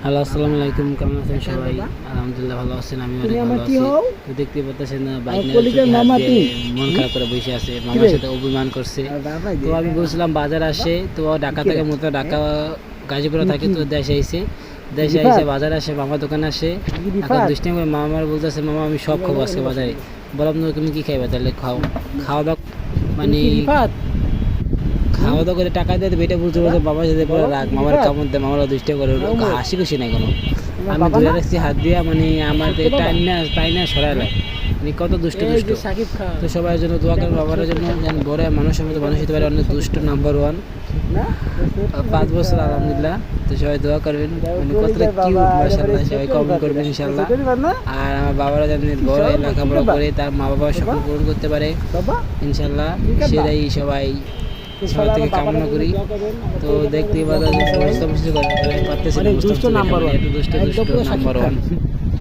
Hello, আসসালামু আলাইকুম। কেমন আছেন সবাই? আলহামদুলিল্লাহ ভালো আছেন, আমিও অনেক ভালো আছি। তো দেখতে পাচ্ছেন না, বাইক নিয়ে মন খারাপ করে বসে আছে। মামার সাথে অভিমান করছে। তো আমি বলছিলাম বাজার আসে, তো ঢাকা থেকে মতো ঢাকা গাজীপুরে থাকে, তো দেশে আইসে বাজার আসে, মামার দোকানে আসে। এখন দুষ্টামি করে মামার বলতেছে, মামা আমি সব খাবো আজকে বাজারে। বললাম তুমি কি খাইবা? তাহলে খাওয়া দাওয়া মানে খাওয়া দাওয়া করে টাকা দিয়ে বেটা বুঝতে পারছে। বাবার সাথে পরে রাগ, মামার কামড় দেয়, মামারা দুষ্টা করে, হাসি খুশি নাই কোনো। আমি ধরে রাখছি হাত দিয়ে, মানে আমার টাই না সরাই লাগে, মানে কত দুষ্ট। তো সবার জন্য দোয়া করেন, বাবার জন্য যেন বড় মানুষের মতো মানুষ হতে পারে। অনেক দুষ্ট, নাম্বার 1, 5 বছর আলহামদুলিল্লাহ। তো সবাই দোয়া করবেন, মানে কতটা কিউট মাশাআল্লাহ, সবাই কমেন্ট করবেন ইনশাআল্লাহ। আর আমার বাবারা যেন বড় লেখাপড়া করে তার মা বাবার স্বপ্ন পূরণ করতে পারে ইনশাআল্লাহ, সেটাই সবাই থেকে কামনা করি। তো দেখতেই পাচ্ছেন করতেছি, নাম্বার 1